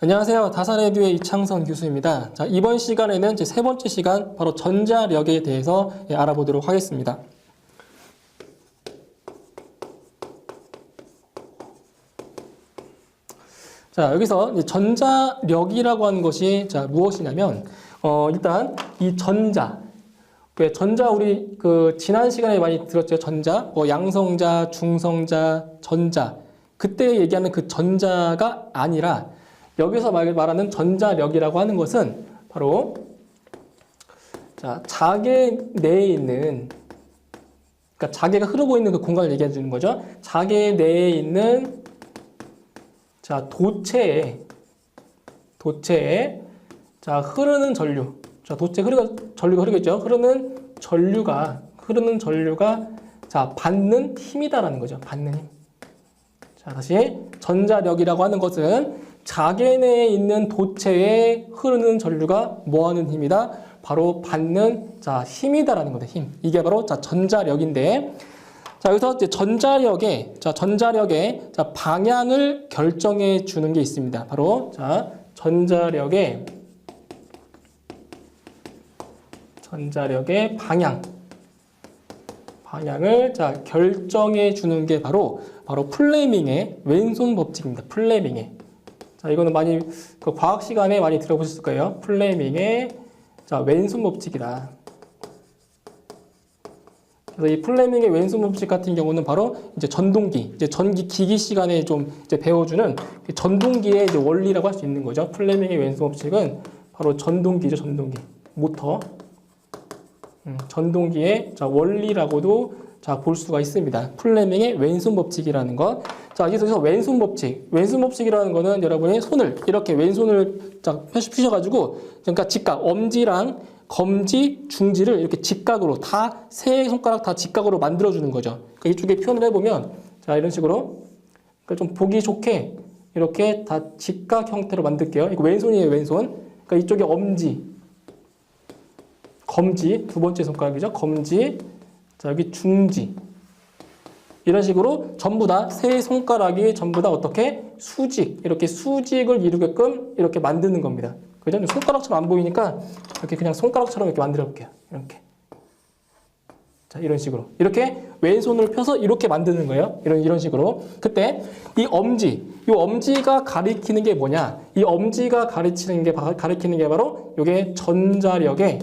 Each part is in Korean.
안녕하세요. 다산에듀의 이창선 교수입니다. 자, 이번 시간에는 제 세 번째 시간, 바로 전자력에 대해서 알아보도록 하겠습니다. 자, 여기서 이제 전자력이라고 하는 것이 무엇이냐면, 일단 이 전자, 우리 지난 시간에 많이 들었죠. 전자, 양성자, 중성자, 전자. 그때 얘기하는 그 전자가 아니라 여기서 말하는 전자력이라고 하는 것은 바로 자개 내에 있는, 그러니까 자개가 흐르고 있는 그 공간을 얘기해 주는 거죠. 자개 내에 있는 도체에 흐르는 전류. 전류가 흐르겠죠. 흐르는 전류가 받는 힘이다라는 거죠. 받는 힘. 다시 전자력이라고 하는 것은 자개 내에 있는 도체에 흐르는 전류가 뭐하는 힘이다? 바로 받는 힘이다라는 거다. 힘. 이게 바로 전자력인데, 여기서 이제 전자력의 방향을 결정해 주는 게 있습니다. 바로 전자력의 방향을 결정해 주는 게 바로 플레밍의 왼손 법칙입니다. 플레밍의. 이거는 많이 과학 시간에 많이 들어보셨을 거예요. 플레밍의 왼손 법칙이다. 그래서 이 플레밍의 왼손 법칙 같은 경우는 바로 이제 전동기, 전기 기기 시간에 좀 배워주는 전동기의 원리라고 할 수 있는 거죠. 플레밍의 왼손 법칙은 바로 전동기죠. 전동기, 모터. 전동기의 원리라고도 볼 수가 있습니다. 플레밍의 왼손 법칙이라는 것. 여기서 왼손 법칙이라는 거는 여러분이 손을 이렇게 왼손을 펴셔가지고, 그러니까 직각, 엄지랑 검지, 중지를 이렇게 직각으로 세 손가락 다 직각으로 만들어주는 거죠. 그러니까 이쪽에 표현을 해보면, 이런 식으로, 그러니까 좀 보기 좋게 이렇게 다 직각 형태로 만들게요. 이거 왼손이에요, 왼손. 그러니까 이쪽에 검지, 두 번째 손가락이죠. 검지, 여기 중지. 이런 식으로 전부 다 세 손가락이 전부 다 어떻게 이렇게 수직을 이루게끔 이렇게 만드는 겁니다. 그죠? 손가락처럼 안 보이니까 이렇게 그냥 손가락처럼 이렇게 만들어 볼게요. 이렇게. 이런 식으로. 이렇게 왼손을 펴서 이렇게 만드는 거예요. 이런 식으로. 그때 이 엄지가 가리키는 게 뭐냐? 이 엄지가 가리키는 게 바로 이게 전자력의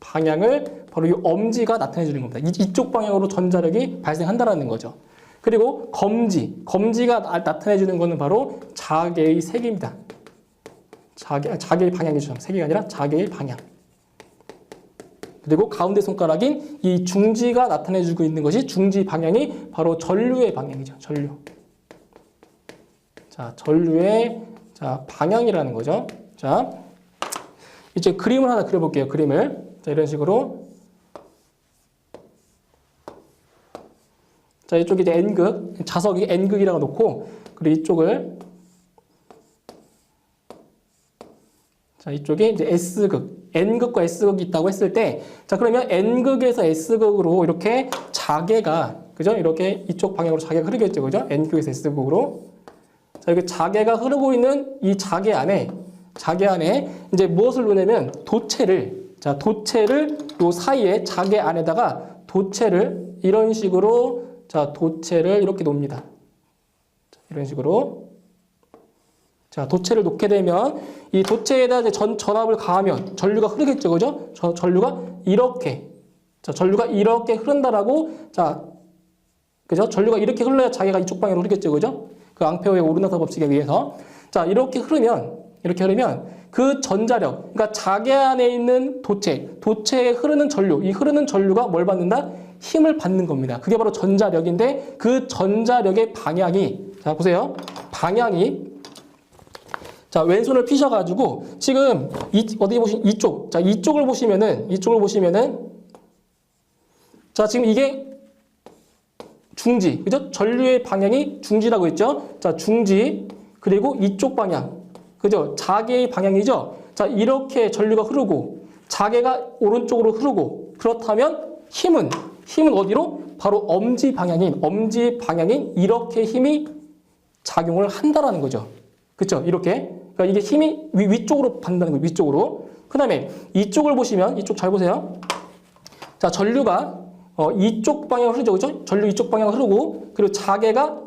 방향을 바로 이 엄지가 나타내 주는 겁니다. 이쪽 방향으로 전자력이 발생한다라는 거죠. 그리고 검지가 나타내 주는 거는 바로 자개의 색입니다. 자개의 방향이죠. 색이 아니라 자개의 방향. 그리고 가운데 손가락인 이 중지가 나타내 주고 있는 것이 중지 방향이 바로 전류의 방향이죠. 전류의 방향이라는 거죠. 이제 그림을 하나 그려볼게요. 이런 식으로. 이쪽이 이제 N극, 자석이 N극이라고 놓고, 그리고 이쪽을, 이쪽에 이제 S극, N극과 S극이 있다고 했을 때, 그러면 N극에서 S극으로 이렇게 자개가, 그죠? 이렇게 이쪽 방향으로 자개가 흐르겠죠. 그죠? N극에서 S극으로. 여기 자개가 흐르고 있는 이 자개 안에 이제 무엇을 놓냐면 도체를 요 사이에 자개 안에다가 도체를 이런 식으로 도체를 이렇게 놓습니다. 이런 식으로. 도체를 놓게 되면 이 도체에다 이제 전압을 가하면 전류가 흐르겠죠. 그죠? 전류가 이렇게 흐른다라고. 그죠? 전류가 이렇게 흘러야 자개가 이쪽 방향으로 흐르겠죠. 그죠? 그 앙페어의 오르나사 법칙에 의해서. 이렇게 흐르면 그 전자력, 그러니까 자개 안에 있는 도체에 흐르는 전류, 이 흐르는 전류가 뭘 받는다? 힘을 받는 겁니다. 그게 바로 전자력인데, 그 전자력의 방향이, 보세요. 방향이, 왼손을 피셔가지고, 지금, 어디 보시면, 이쪽을 보시면은, 지금 이게 중지, 그죠? 전류의 방향이 중지라고 했죠? 중지, 그리고 이쪽 방향. 그죠? 자개의 방향이죠? 이렇게 전류가 흐르고, 자개가 오른쪽으로 흐르고, 그렇다면 힘은 어디로? 바로 엄지 방향인 이렇게 힘이 작용을 한다라는 거죠. 그렇죠? 이렇게. 그러니까 이게 힘이 위쪽으로 받는다는 거예요. 위쪽으로. 그다음에 이쪽을 보시면 이쪽 잘 보세요. 자, 전류가 이쪽 방향으로 흐르죠. 그렇죠? 전류 이쪽 방향으로 흐르고 그리고 자개가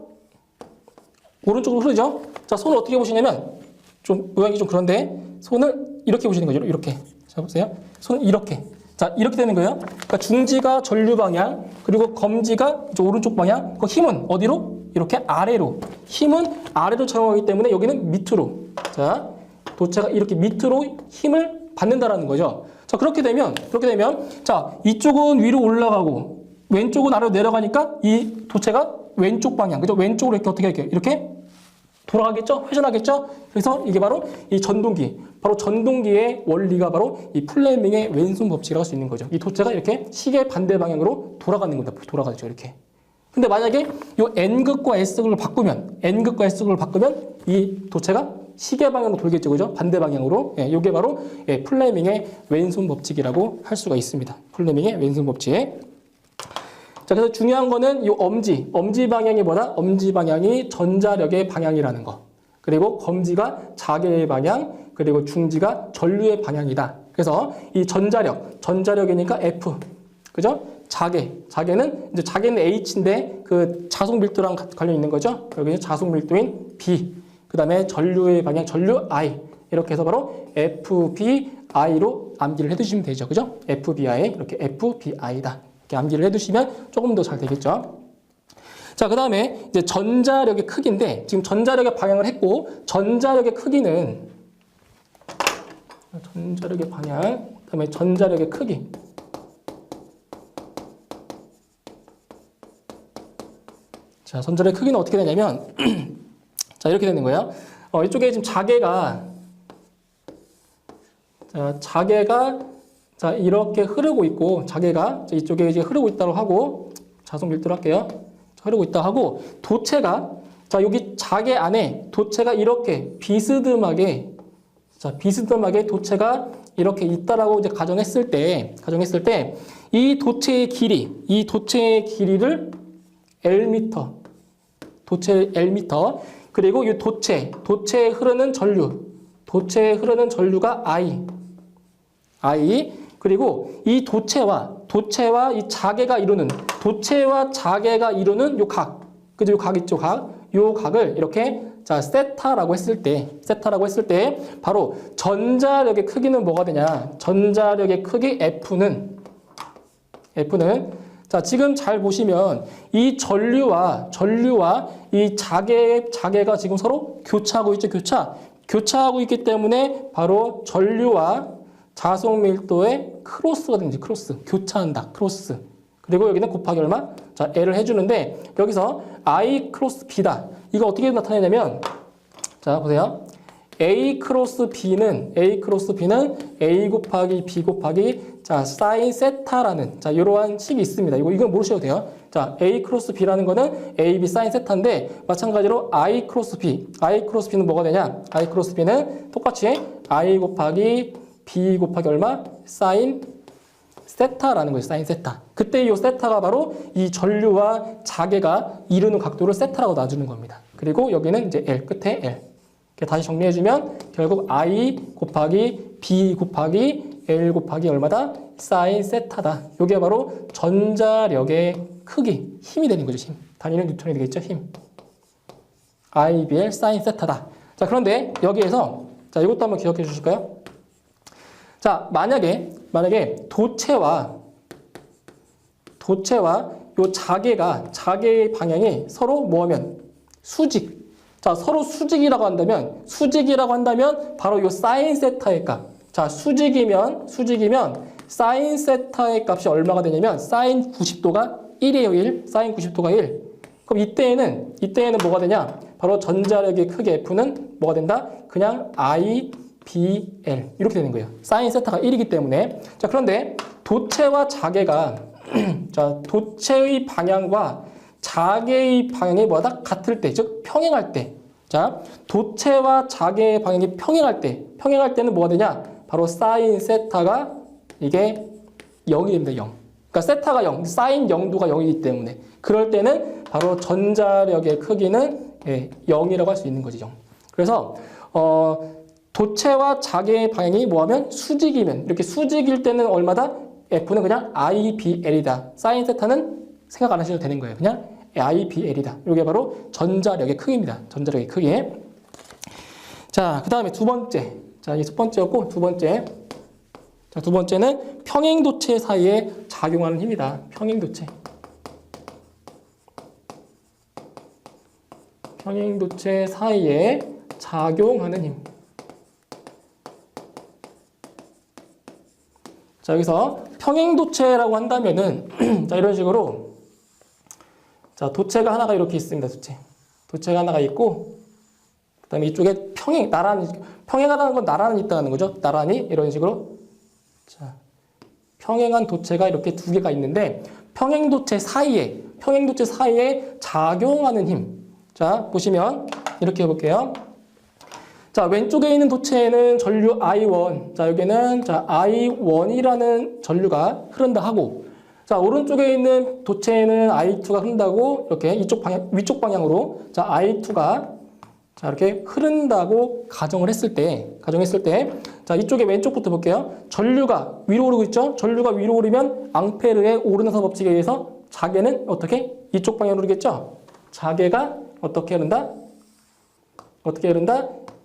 오른쪽으로 흐르죠. 자, 손을 어떻게 보시냐면 좀 모양이 좀 그런데 손을 이렇게 보시는 거죠. 이렇게. 자, 보세요. 손을 이렇게. 자, 이렇게 되는 거예요. 그러니까 중지가 전류 방향, 그리고 검지가 이쪽 오른쪽 방향. 그 힘은 어디로? 이렇게 아래로. 힘은 아래로 작용하기 때문에 여기는 밑으로. 자, 도체가 이렇게 밑으로 힘을 받는다라는 거죠. 자, 그렇게 되면 자, 이쪽은 위로 올라가고 왼쪽은 아래로 내려가니까 이 도체가 왼쪽 방향, 그죠? 왼쪽으로 이렇게 어떻게 할게요? 이렇게 돌아가겠죠? 회전하겠죠? 그래서 이게 바로 이 전동기, 바로 전동기의 원리가 바로 이 플레밍의 왼손 법칙이라고 할 수 있는 거죠. 이 도체가 이렇게 시계 반대 방향으로 돌아가는 겁니다. 돌아가죠, 이렇게. 근데 만약에 이 N극과 S극을 바꾸면 이 도체가 시계 방향으로 돌겠죠, 그죠? 반대 방향으로. 예, 이게 바로 플레밍의 왼손 법칙이라고 할 수가 있습니다. 플레밍의 왼손 법칙. 자, 그래서 중요한 거는 이 엄지 방향이 뭐다? 엄지 방향이 전자력의 방향이라는 거. 그리고 검지가 자개의 방향, 그리고 중지가 전류의 방향이다. 그래서 이 전자력이니까 F. 그죠? 자개는 H인데 그 자속 밀도랑 관련 있는 거죠. 여기 자속 밀도인 B. 그다음에 전류의 방향, 전류 I. 이렇게 해서 바로 FBI로 암기를 해 두시면 되죠. 그죠? FBI. 이렇게 FBI다. 이렇게 암기를 해두시면 조금 더 잘 되겠죠. 자, 그 다음에 이제 전자력의 크기인데 지금 전자력의 방향을 했고 전자력의 크기는 전자력의 방향, 그 다음에 전자력의 크기. 자, 전자력의 크기는 어떻게 되냐면 자, 이렇게 되는 거예요. 이쪽에 지금 자개가 자, 이렇게 흐르고 있고, 자개가 이쪽에 이제 흐르고 있다고 하고, 자속 밀도로 할게요. 흐르고 있다 하고, 도체가, 자, 여기 자개 안에 도체가 이렇게 비스듬하게 도체가 이렇게 있다라고 이제 가정했을 때, 이 도체의 길이를 L미터, 그리고 이 도체에 흐르는 전류가 I, 그리고 이 도체와 이 자개가 이루는 요 각, 그죠? 요 각 있죠? 요 각을 이렇게 자, 세타라고 했을 때 바로 전자력의 크기는 뭐가 되냐? 전자력의 크기 F는 자, 지금 잘 보시면 이 전류와 이 자개가 지금 서로 교차하고 있죠? 교차하고 있기 때문에 바로 전류와 자속 밀도의 크로스가 되는지 교차한다. 크로스. 그리고 여기는 곱하기 얼마? 자, L을 해주는데 여기서 I 크로스 B다. 이거 어떻게 나타내냐면 자, 보세요. A 크로스 B는 A 곱하기 B 곱하기 자, 사인 세타라는 자, 이러한 식이 있습니다. 이건 모르셔도 돼요. 자, A 크로스 B라는 거는 AB 사인 세타인데 마찬가지로 I 크로스 B는 뭐가 되냐? I 크로스 B는 똑같이 I 곱하기 B 곱하기 얼마? 사인 세타라는 거예요. 사인 세타. 그때 이 세타가 바로 이 전류와 자개가 이루는 각도를 세타라고 놔주는 겁니다. 그리고 여기는 이제 L, 끝에 L. 이렇게 다시 정리해주면 결국 I 곱하기 B 곱하기 L 곱하기 얼마다? 사인 세타다. 이게 바로 전자력의 크기, 힘이 되는 거죠. 힘. 단위는 뉴턴이 되겠죠. 힘. IBL 사인 세타다. 자, 그런데 여기에서 자, 이것도 한번 기억해 주실까요? 자, 만약에 도체와 요 자개의 방향이 서로 뭐하면 수직. 자, 서로 수직이라고 한다면 바로 요 사인 세타의 값. 자, 수직이면 사인 세타의 값이 얼마가 되냐면 사인 90도가 1이에요. 1. 사인 90도가 1. 그럼 이때에는 뭐가 되냐? 바로 전자력의 크기 F는 뭐가 된다? 그냥 IBL 이렇게 되는 거예요. 사인 세타가 1이기 때문에. 자, 그런데 도체와 자개가 자, 도체의 방향과 자개의 방향이 뭐다? 같을 때, 즉 평행할 때. 자, 도체와 자개의 방향이 평행할 때는 뭐가 되냐? 바로 사인 세타가 이게 0이 됩니다. 0. 그러니까 세타가 0, 사인 0도가 0이기 때문에 그럴 때는 바로 전자력의 크기는 0이라고 할 수 있는 거지. 0. 그래서 도체와 자개의 방향이 뭐하면 수직이면 이렇게 수직일 때는 얼마다? F는 그냥 IBL이다. 사인 세타는 생각 안 하셔도 되는 거예요. 그냥 IBL이다. 이게 바로 전자력의 크기입니다. 전자력의 크기. 자, 그 다음에 두 번째. 자, 이게 첫 번째였고 두 번째. 자, 두 번째는 평행도체 사이에 작용하는 힘이다. 평행도체. 평행도체 사이에 작용하는 힘. 자, 여기서 평행도체라고 한다면은 자, 이런 식으로 자, 도체가 하나가 이렇게 있습니다. 도체가 하나가 있고 그다음에 이쪽에 평행하다는 건 나란히 있다는 거죠. 나란히 이런 식으로 자, 평행한 도체가 이렇게 두 개가 있는데 평행도체 사이에 작용하는 힘. 자, 보시면 이렇게 해볼게요. 자, 왼쪽에 있는 도체에는 전류 I1. 자, 여기는 자, I1이라는 전류가 흐른다 하고 자, 오른쪽에 있는 도체에는 I2가 흐른다고 이렇게 위쪽 방향으로 자, I2가 자, 이렇게 흐른다고 가정했을 때 자, 이쪽에 왼쪽부터 볼게요. 전류가 위로 오르고 있죠? 전류가 위로 오르면 앙페르의 오르나서 법칙에 의해서 자개는 어떻게? 이쪽 방향으로 오르겠죠? 자개가 어떻게 흐른다?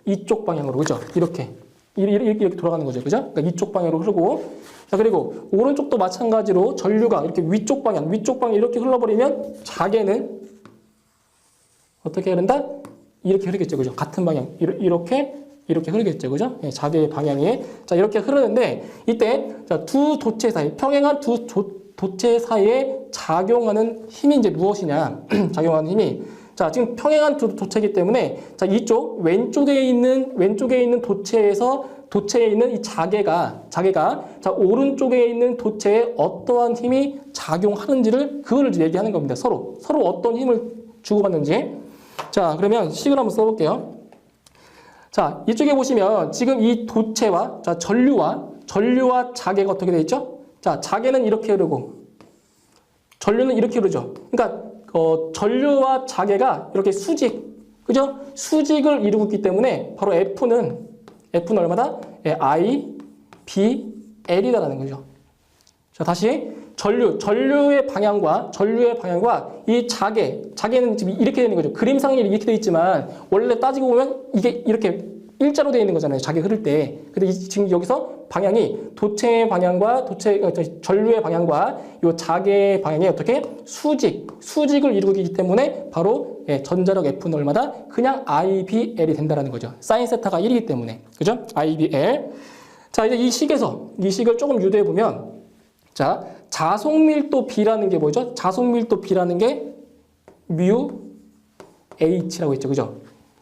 이쪽 방향으로, 그죠? 이렇게 돌아가는 거죠. 그죠? 그러니까 이쪽 방향으로 흐르고. 자, 그리고 오른쪽도 마찬가지로 전류가 이렇게 위쪽 방향 이렇게 흘러버리면 자개는 어떻게 흐른다? 이렇게 흐르겠죠. 그죠? 같은 방향. 이렇게 흐르겠죠. 그죠? 예, 자개의 방향이. 자, 이렇게 흐르는데 이때 자, 두 도체 사이, 평행한 두 도체 사이에 작용하는 힘이 이제 무엇이냐? 작용하는 힘이 자, 지금 평행한 두 도체이기 때문에 자, 이쪽 왼쪽에 있는 도체에 있는 이 자개가 자, 오른쪽에 있는 도체에 어떠한 힘이 작용하는지를 그거를 얘기하는 겁니다. 서로 어떤 힘을 주고받는지. 자, 그러면 식을 한번 써볼게요. 자, 이쪽에 보시면 지금 이 도체와 자, 전류와 자개가 어떻게 되어 있죠? 자, 자개는 이렇게 흐르고 전류는 이렇게 흐르죠. 그러니까 전류와 자개가 이렇게 그죠? 수직을 이루고 있기 때문에 바로 F는 얼마다? IBL이다라는 거죠. 자, 다시 전류의 방향과 이 자개는 지금 이렇게 되는 거죠. 그림상에 이렇게 되어 있지만 원래 따지고 보면 이게 이렇게 일자로 되어 있는 거잖아요. 자개 흐를 때. 근데 지금 여기서 방향이 도체의 방향과 전류의 방향과 이 자개의 방향이 어떻게 수직을 이루고 있기 때문에 바로 전자력 F는 얼마다? 그냥 IBL이 된다라는 거죠. 사인 세타가 1이기 때문에. 그죠? IBL. 자, 이제 이 식을 조금 유도해 보면 자, 자속밀도 B라는 게 뭐죠? 자속밀도 B라는 게 뮤 H라고 했죠. 그죠?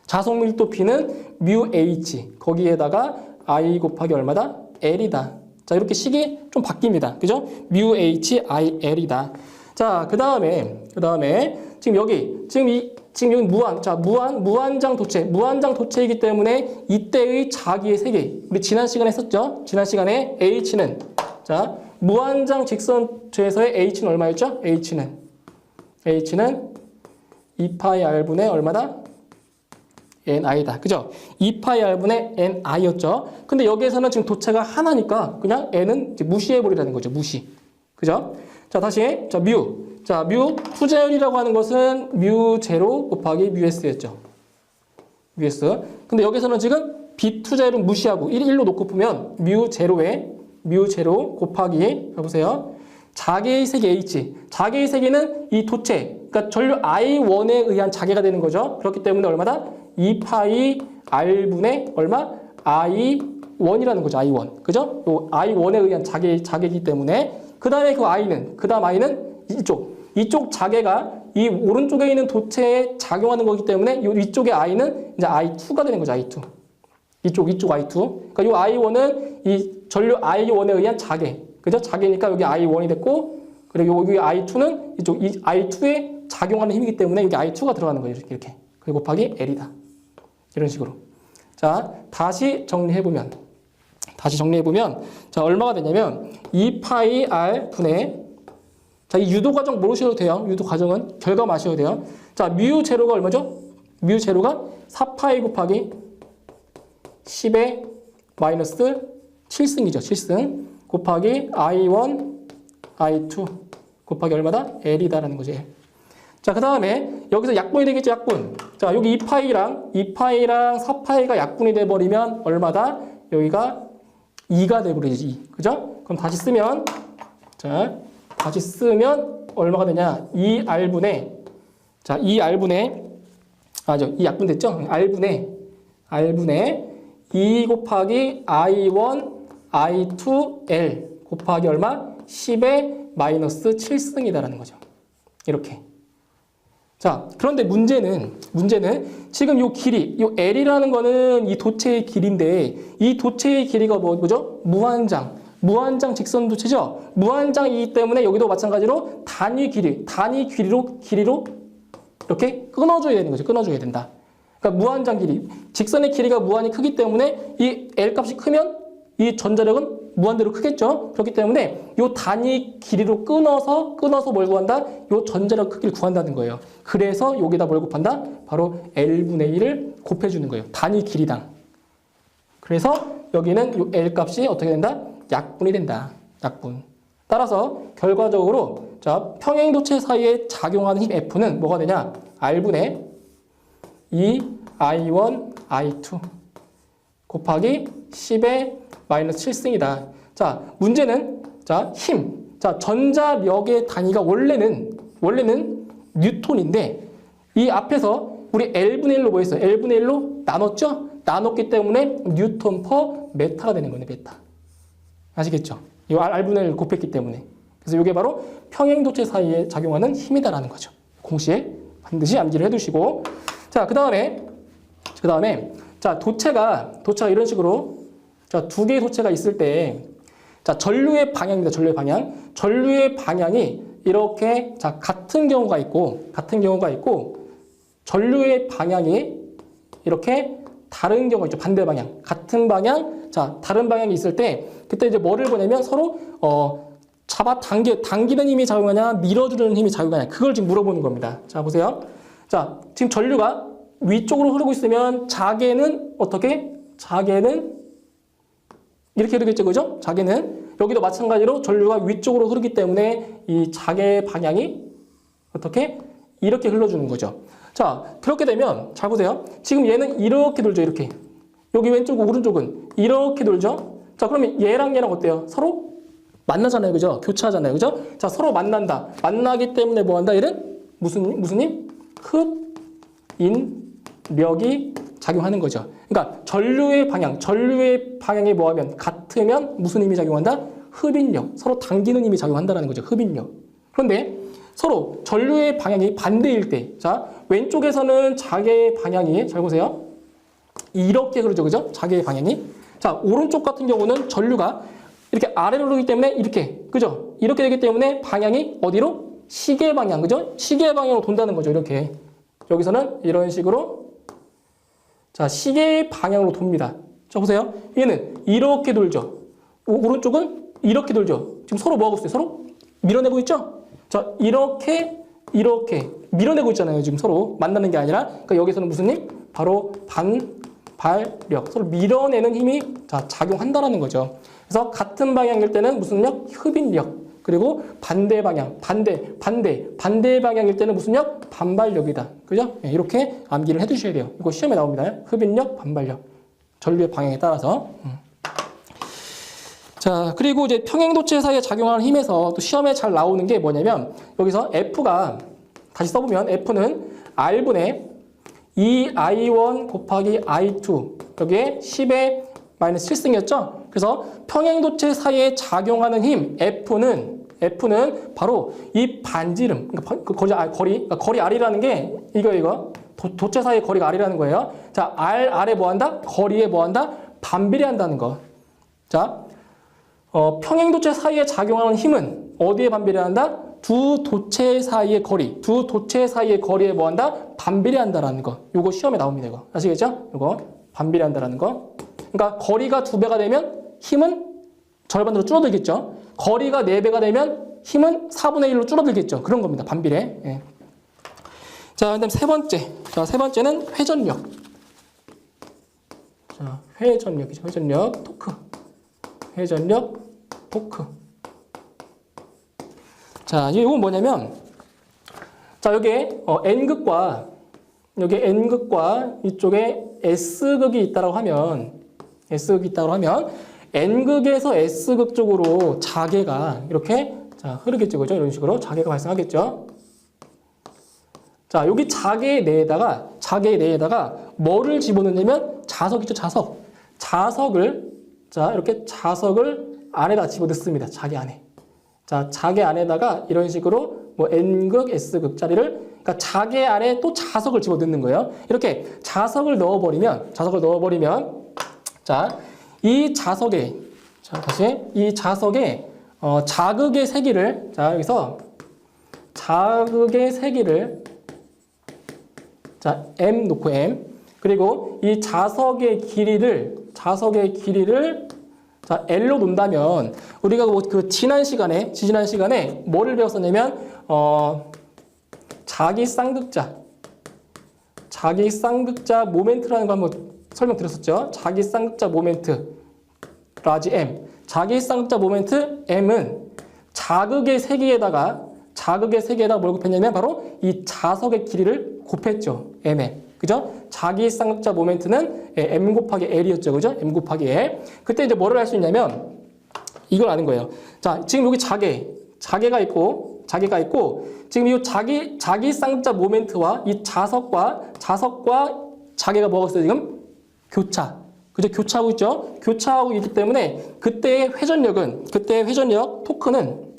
자속밀도 B는 뮤 H. 거기에다가 I 곱하기 얼마다? L이다. 자, 이렇게 식이 좀 바뀝니다. 그죠? 뮤 H I L이다. 자, 그 다음에 지금 여기 무한장 도체이기 때문에 이때의 자기의 세계. 우리 지난 시간에 했었죠? 지난 시간에 H는 자, 무한장 직선체에서의 H는 얼마였죠? H는 2파이 R분의 얼마다? NI다. 그죠? 2파이 R분의 NI였죠? 근데 여기에서는 지금 도체가 하나니까 그냥 N은 이제 무시해버리라는 거죠. 무시. 그죠? 자, 다시. 자, 뮤 투제열이라고 하는 것은 뮤 제로 곱하기 뮤 S였죠. 뮤 S. 근데 여기서는 지금 B 투제열은 무시하고 1로 놓고 보면 뮤 제로 곱하기 해보세요. 자개의 세계 H. 자개의 세계는 이 도체, 그러니까 전류 I1에 의한 자개가 되는 거죠. 그렇기 때문에 얼마다? 2파이 R분의 얼마? I1이라는 거죠. I1. 그죠? 요 I1에 의한 자개이기 때문에 그 다음에 I는 이쪽 자개가 이 오른쪽에 있는 도체에 작용하는 거기 때문에 요 위쪽의 I는 이제 I2가 되는 거죠. I2. 이쪽 I2. 그러니까 요 I1은 이 전류 I1에 의한 자개. 그죠? 자개니까 여기 I1이 됐고, 그리고 여기 I2는 이쪽 이 I2에 작용하는 힘이기 때문에 여기 I2가 들어가는 거예요. 이렇게. 그리고 곱하기 L이다. 이런 식으로. 자, 다시 정리해보면, 자, 얼마가 되냐면 2파이 R 분의 자, 이 유도 과정 모르셔도 돼요. 유도 과정은 결과 마셔도 돼요. 자, 뮤 제로가 얼마죠? 뮤 제로가 4파이 곱하기 10의 마이너스 7승이죠. 7승 곱하기 I1, I2 곱하기 얼마다? L이다라는 거지. 자, 그 다음에 여기서 약분이 되겠죠, 약분. 자, 여기 2파이랑 4파이가 약분이 돼버리면 얼마다? 여기가 2가 돼버리지, 2. 그죠? 그럼 다시 쓰면, 자, 다시 쓰면 얼마가 되냐? 2R분의, 자, 2R분의, 이 약분 됐죠? R분의 2 곱하기 I1, I2L 곱하기 얼마? 10의 마이너스 7승이다라는 거죠. 이렇게. 자, 그런데 문제는 지금 요 길이, 요 L이라는 거는 이 도체의 길인데 이 도체의 길이가 뭐죠? 무한장 직선 도체죠? 무한장이기 때문에 여기도 마찬가지로 단위 길이로 이렇게 끊어줘야 되는 거죠. 끊어줘야 된다. 그러니까 무한장 길이, 직선의 길이가 무한히 크기 때문에 이 L 값이 크면 이 전자력은 무한대로 크겠죠. 그렇기 때문에 이 단위 길이로 끊어서 뭘 구한다? 이 전자력 크기를 구한다는 거예요. 그래서 여기다 뭘 곱한다? 바로 L분의 1을 곱해주는 거예요. 단위 길이당. 그래서 여기는 이 L 값이 어떻게 된다? 약분이 된다. 약분. 따라서 결과적으로 자, 평행도체 사이에 작용하는 힘 F는 뭐가 되냐? R분의 2 I1 I2 곱하기 10의 마이너스 7승이다. 자, 문제는 자, 힘. 자, 전자력의 단위가 원래는 뉴턴인데 이 앞에서 우리 L분의 1로 뭐 했어요? L분의 1로 나눴죠? 나눴기 때문에 뉴턴 퍼 메타가 되는 거네, 메타. 아시겠죠? 이 R분의 1 곱했기 때문에. 그래서 이게 바로 평행도체 사이에 작용하는 힘이다라는 거죠. 공식에 반드시 암기를 해두시고. 자, 그 다음에 자, 도체가 이런 식으로 자, 두 개의 도체가 있을 때 자, 전류의 방향입니다. 전류의 방향이 이렇게 자, 같은 경우가 있고 전류의 방향이 이렇게 다른 경우가 있죠. 반대 방향. 같은 방향, 자, 다른 방향이 있을 때 그때 이제 뭐를 보냐면 서로 당기는 힘이 작용하냐, 밀어주는 힘이 작용하냐, 그걸 지금 물어보는 겁니다. 자, 보세요. 자, 지금 전류가 위쪽으로 흐르고 있으면 자개는 어떻게? 자개는 이렇게 흐르겠죠, 그죠? 자개는 여기도 마찬가지로 전류가 위쪽으로 흐르기 때문에 이 자개의 방향이 어떻게? 이렇게 흘러주는 거죠. 자, 그렇게 되면 잘 보세요. 지금 얘는 이렇게 돌죠, 이렇게. 여기 왼쪽, 오른쪽은 이렇게 돌죠. 자, 그러면 얘랑 어때요? 서로 만나잖아요, 그죠? 교차하잖아요, 그죠? 자, 서로 만난다. 만나기 때문에 뭐 한다? 얘는 무슨 힘? 흡인력이 작용하는 거죠. 그러니까 전류의 방향이 뭐하면 같으면 무슨 힘이 작용한다? 흡인력. 서로 당기는 힘이 작용한다는 거죠. 흡인력. 그런데 서로 전류의 방향이 반대일 때, 자, 왼쪽에서는 자개의 방향이, 잘 보세요. 이렇게 그러죠, 그죠? 자개의 방향이. 자, 오른쪽 같은 경우는 전류가 이렇게 아래로 흐르기 때문에 이렇게, 그죠? 이렇게 되기 때문에 방향이 어디로? 시계 방향, 그죠? 시계 방향으로 돈다는 거죠, 이렇게. 여기서는 이런 식으로 자, 시계 방향으로 돕니다. 자, 보세요. 얘는 이렇게 돌죠. 오른쪽은 이렇게 돌죠. 지금 서로 뭐하고 있어요? 서로 밀어내고 있죠? 자, 이렇게 밀어내고 있잖아요. 지금 서로 만나는 게 아니라. 그러니까 여기서는 무슨 힘? 바로 반발력. 서로 밀어내는 힘이 자, 작용한다라는 거죠. 그래서 같은 방향일 때는 무슨 력? 흡인력. 그리고 반대 방향, 반대 방향일 때는 무슨 력? 반발력이다. 그죠? 네, 이렇게 암기를 해두셔야 돼요. 이거 시험에 나옵니다. 흡인력, 반발력. 전류의 방향에 따라서. 자, 그리고 이제 평행도체 사이에 작용하는 힘에서 또 시험에 잘 나오는 게 뭐냐면 여기서 F가 다시 써보면 F는 R분의 2I1 곱하기 I2 여기에 10의 마이너스 7승이었죠? 그래서 평행도체 사이에 작용하는 힘 F는 바로 이 반지름, 그러니까 거리 R이라는 게 이거 도체 사이의 거리가 R이라는 거예요. 자, R에 뭐 한다? 거리에 뭐 한다? 반비례한다는 거. 자, 평행도체 사이에 작용하는 힘은 어디에 반비례한다? 두 도체 사이의 거리에 뭐 한다? 반비례한다라는 거. 요거 시험에 나옵니다, 이거. 아시겠죠? 요거 반비례한다라는 거. 그러니까 거리가 2배가 되면 힘은 절반으로 줄어들겠죠. 거리가 4배가 되면 힘은 4분의 1로 줄어들겠죠. 그런 겁니다. 반비례. 예. 자, 그다음 세 번째. 자, 세 번째는 회전력. 자, 회전력이죠. 회전력, 토크. 회전력, 토크. 자, 이건 뭐냐면, 자, 여기에 N극과 여기 N극과 이쪽에 S극이 있다고 하면 N극에서 S극 쪽으로 자개가 이렇게 자, 흐르겠죠. 그죠? 이런 식으로 자개가 발생하겠죠. 자, 여기 자개 내에다가 뭐를 집어넣냐면 자석 있죠, 자석. 자석을 자, 이렇게 자석을 안에다 집어넣습니다. 자개 안에. 자, 자개 안에다가 이런 식으로 뭐 N극, S극 자리를 그러니까 자개 안에 또 자석을 집어넣는 거예요. 이렇게 자석을 넣어버리면 자, 이 자석에 자, 다시 이 자석에 자극의 세기를 자, 여기서 자극의 세기를 자, M 놓고 M 그리고 이 자석의 길이를 자, L로 놓는다면 우리가 그 지난 시간에 뭐를 배웠었냐면 자기 쌍극자 모멘트라는 거 한번 설명드렸었죠. 자기 쌍극자 모멘트 라지 M. 자기 쌍극자 모멘트 M은 자극의 세기에다가 뭘 곱했냐면 바로 이 자석의 길이를 곱했죠. M에. 그죠? 자기 쌍극자 모멘트는 M 곱하기 L이었죠. 그죠? M 곱하기 L. 그때 이제 뭐를 할 수 있냐면 이걸 아는 거예요. 자, 지금 여기 자개가 있고 지금 이 자기 쌍극자 모멘트와 이 자석과 자개가 뭐가 있어요? 지금 교차. 그죠? 교차하고 있죠? 교차하고 있기 때문에 그때의 회전력 토크는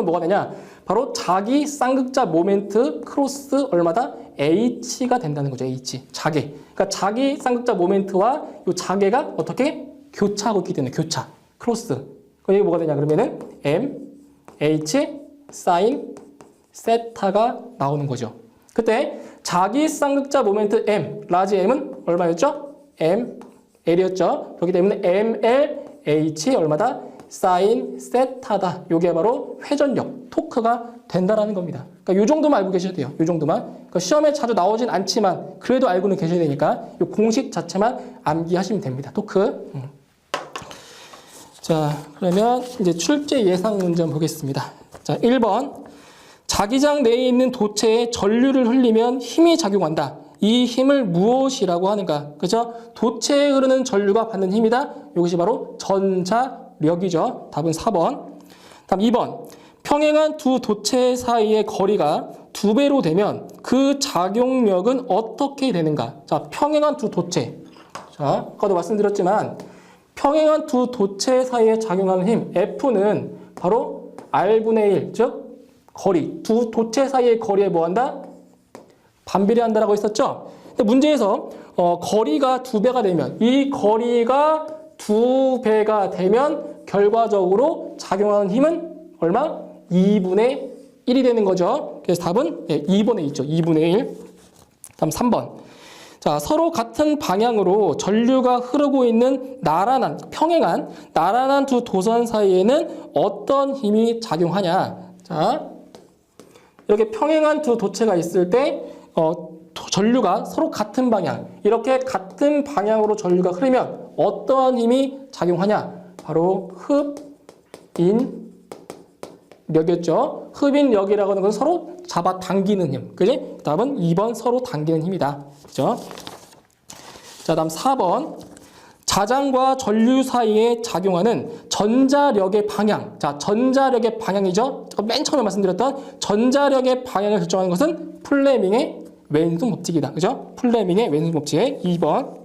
뭐가 되냐? 바로 자기 쌍극자 모멘트 크로스 얼마다? H가 된다는 거죠. H. 자개. 그러니까 자기 쌍극자 모멘트와 이 자개가 어떻게? 교차하고 있기 때문에 교차. 크로스. 그럼 이게 뭐가 되냐? 그러면은 M, H, 사인, 세타가 나오는 거죠. 그때 자기 쌍극자 모멘트 M, 라지 M은 얼마였죠? M, L이었죠. 그렇기 때문에 ML, H 얼마다? 사인, 세타다. 이게 바로 회전력, 토크가 된다라는 겁니다. 그러니까 이 정도만 알고 계셔도 돼요. 이 정도만. 그러니까 시험에 자주 나오진 않지만 그래도 알고는 계셔야 되니까 이 공식 자체만 암기하시면 됩니다. 토크. 자, 그러면 이제 출제 예상 문제 한번 보겠습니다. 자, 1번. 자기장 내에 있는 도체에 전류를 흘리면 힘이 작용한다. 이 힘을 무엇이라고 하는가? 그죠? 도체에 흐르는 전류가 받는 힘이다. 이것이 바로 전자력이죠. 답은 4번. 다음 2번. 평행한 두 도체 사이의 거리가 2배로 되면 그 작용력은 어떻게 되는가? 자, 평행한 두 도체. 자, 아까도 말씀드렸지만 평행한 두 도체 사이에 작용하는 힘 F는 바로 R분의 1, 즉 거리, 두 도체 사이의 거리에 뭐한다? 반비례한다라고 했었죠. 근데 문제에서 거리가 2배가 되면 이 거리가 2배가 되면 결과적으로 작용하는 힘은 얼마? 2분의 1이 되는 거죠. 그래서 답은 2번에 있죠. 2분의 1. 다음 3번. 자, 서로 같은 방향으로 전류가 흐르고 있는 평행한 나란한 두 도선 사이에는 어떤 힘이 작용하냐? 자, 이렇게 평행한 두 도체가 있을 때 전류가 서로 같은 방향, 이렇게 같은 방향으로 전류가 흐르면 어떠한 힘이 작용하냐? 바로 흡인력이었죠. 흡인력이라고 하는 건 서로 잡아당기는 힘. 그지? 답은 2번 서로 당기는 힘이다. 그죠? 자, 다음 4번. 자장과 전류 사이에 작용하는 전자력의 방향. 자, 전자력의 방향이죠. 맨 처음에 말씀드렸던 전자력의 방향을 결정하는 것은 플레밍의 왼손 법칙이다. 그죠? 플레밍의 왼손 법칙. 2번.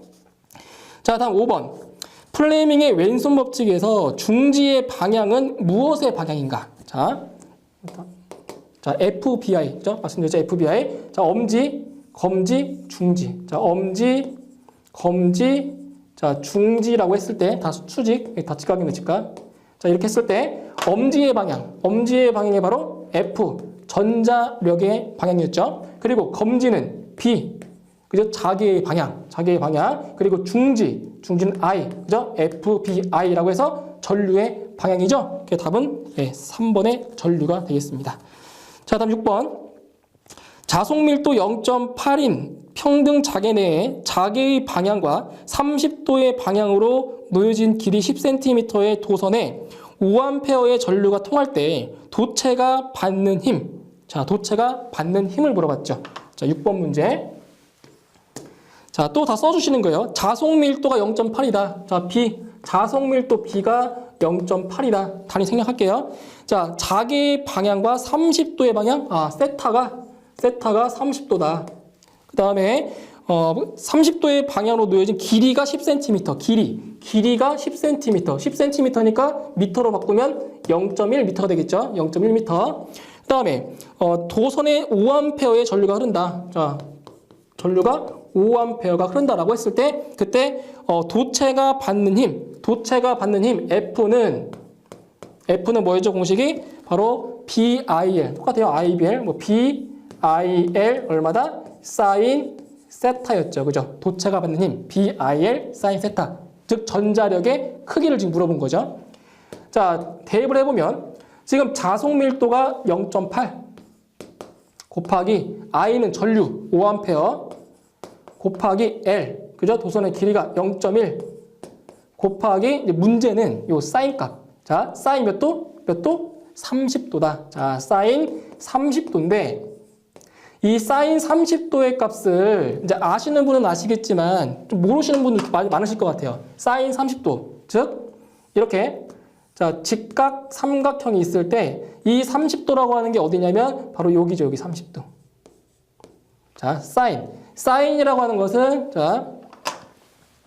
자, 다음 5번. 플레밍의 왼손 법칙에서 중지의 방향은 무엇의 방향인가? 자, FBI. 그죠? 말씀드렸죠? FBI. 자, 엄지, 검지, 중지. 자, 엄지, 검지, 자, 중지라고 했을 때, 다 수직, 다 직각이네, 직각. 자, 이렇게 했을 때, 엄지의 방향이 바로 F, 전자력의 방향이었죠. 그리고 검지는 B, 그죠? 자기의 방향. 그리고 중지는 I, 그죠? FBI라고 해서 전류의 방향이죠. 그 답은 3번의 전류가 되겠습니다. 자, 다음 6번. 자속밀도 0.8인 평등 자개 내에 자개의 방향과 30도의 방향으로 놓여진 길이 10cm의 도선에 5A의 전류가 통할 때 도체가 받는 힘. 자, 도체가 받는 힘을 물어봤죠. 자, 6번 문제. 자, 또 다 써주시는 거예요. 자속밀도가 0.8이다. 자, B. 자속밀도 B가 0.8이다. 단위 생략할게요. 자, 자개의 방향과 30도의 방향. 세타가 30도다. 그 다음에 30도의 방향으로 놓여진 길이가 10cm. 길이가 10cm. 10cm니까 미터로 바꾸면 0.1m가 되겠죠. 0.1m. 그 다음에 도선에 5A의 전류가 흐른다. 자, 전류가 5A가 흐른다라고 했을 때 그때 도체가 받는 힘 F는 뭐였죠? 공식이 바로 BIL 똑같아요. IBL BIL 얼마다? 사인 세타였죠. 그죠? 도체가 받는 힘 BIL 사인 세타. 즉 전자력의 크기를 지금 물어본 거죠. 자, 대입을 해보면 지금 자속 밀도가 0.8 곱하기 I는 전류 5A 곱하기 L, 그죠? 도선의 길이가 0.1 곱하기 이제 문제는 요 사인 값. 자, 사인 몇 도? 30도다. 자, 사인 30도인데 이 사인 30도의 값을 이제 아시는 분은 아시겠지만 좀 모르시는 분들 많으실 것 같아요. 사인 30도. 즉 이렇게 자, 직각 삼각형이 있을 때 이 30도라고 하는 게 어디냐면 바로 여기죠. 여기 30도. 자, 사인이라고 하는 것은 자,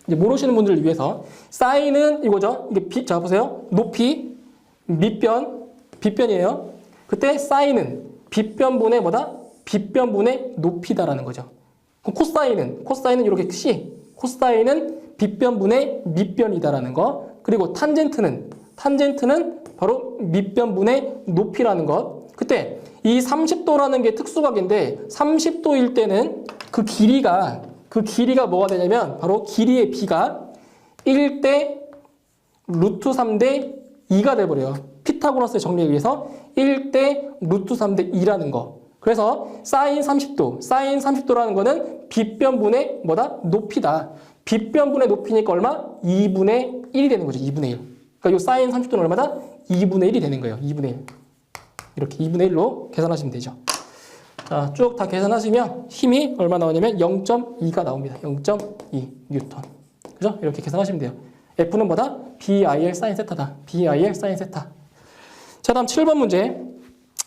이제 모르시는 분들을 위해서 사인은 이거죠. 이게 자, 보세요. 높이, 밑변, 빗변이에요. 그때 사인은 빗변분의 뭐다? 빗변분의 높이다라는 거죠. 코사인은 이렇게 C. 코사인은 빗변분의 밑변이다라는 거. 그리고 탄젠트는 바로 밑변분의 높이라는 것. 그때 이 30도라는 게 특수각인데 30도일 때는 그 길이가 뭐가 되냐면 바로 길이의 B가 1대 루트 3대 2가 돼버려요. 피타고라스의 정리에 의해서 1대 루트 3대 2라는 거. 그래서 사인 30도라는 거는 빗변분의 뭐다? 높이다. 빗변분의 높이니까 얼마? 2분의 1이 되는 거죠. 2분의 1. 그러니까 이 사인 30도는 얼마다? 2분의 1이 되는 거예요. 2분의 1. 이렇게 2분의 1로 계산하시면 되죠. 자, 쭉 다 계산하시면 힘이 얼마 나오냐면 0.2가 나옵니다. 0.2 뉴턴. 그죠? 이렇게 계산하시면 돼요. F는 뭐다? BIL 사인 세타다. BIL 사인 세타. 자, 다음 7번 문제.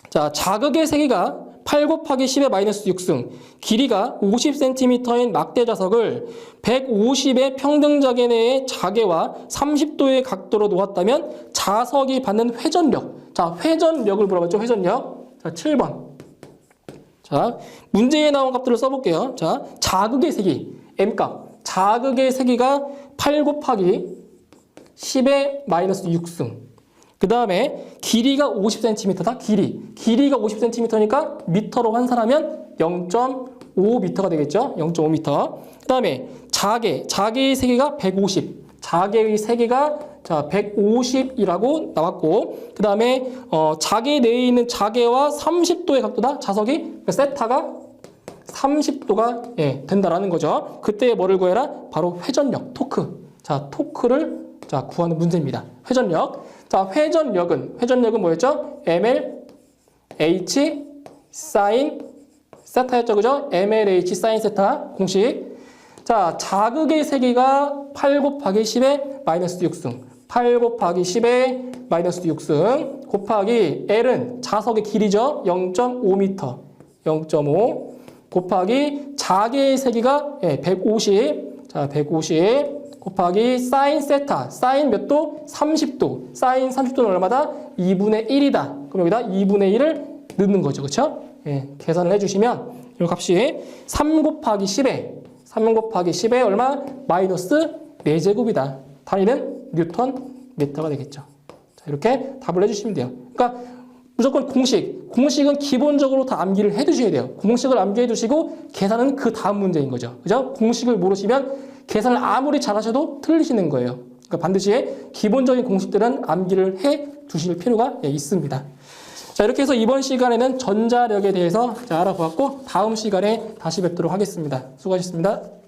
자, 자극의 세기가 8 곱하기 10의 마이너스 6승, 길이가 50cm인 막대 자석을 150의 평등 자개 내의 자개와 30도의 각도로 놓았다면 자석이 받는 회전력. 자, 회전력을 물어봤죠. 회전력. 자, 7번. 자, 문제에 나온 값들을 써볼게요. 자, 자극의 세기, M값. 자극의 세기가 8 곱하기 10의 마이너스 6승. 그 다음에 길이가 50cm다. 길이가 50cm니까 미터로 환산하면 0.5m가 되겠죠. 0.5m. 그 다음에 자개의 세기가 150. 자개의 세기가 자 150이라고 나왔고, 그 다음에 자개 내에 있는 자개와 30도의 각도다. 자석이 그러니까 세타가 30도가 된다라는 거죠. 그때 뭐를 구해라? 바로 회전력, 토크. 자, 토크를 자 구하는 문제입니다. 회전력. 자, 회전력은 뭐였죠? MLH 사인 세타였죠. 그죠? MLH 사인 세타 공식. 자, 자극의 세기가 8 곱하기 10의 마이너스 6승. 8 곱하기 10의 마이너스 6승 곱하기 L은 자석의 길이죠. 0.5m. 0.5 곱하기 자개의 세기가 150. 자, 150. 곱하기 사인 세타. 사인 몇 도? 30도. 사인 30도는 얼마다? 2분의 1이다. 그럼 여기다 2분의 1을 넣는 거죠. 그렇죠? 계산을 해주시면 이 값이 3 곱하기 10에 얼마? 마이너스 4제곱이다. 단위는 뉴턴 미터가 되겠죠. 자, 이렇게 답을 해주시면 돼요. 그러니까 무조건 공식은 기본적으로 다 암기를 해두셔야 돼요. 공식을 암기해 두시고 계산은 그 다음 문제인 거죠. 그죠? 공식을 모르시면 계산을 아무리 잘하셔도 틀리시는 거예요. 그러니까 반드시 기본적인 공식들은 암기를 해 두실 필요가 있습니다. 자, 이렇게 해서 이번 시간에는 전자력에 대해서 알아보았고 다음 시간에 다시 뵙도록 하겠습니다. 수고하셨습니다.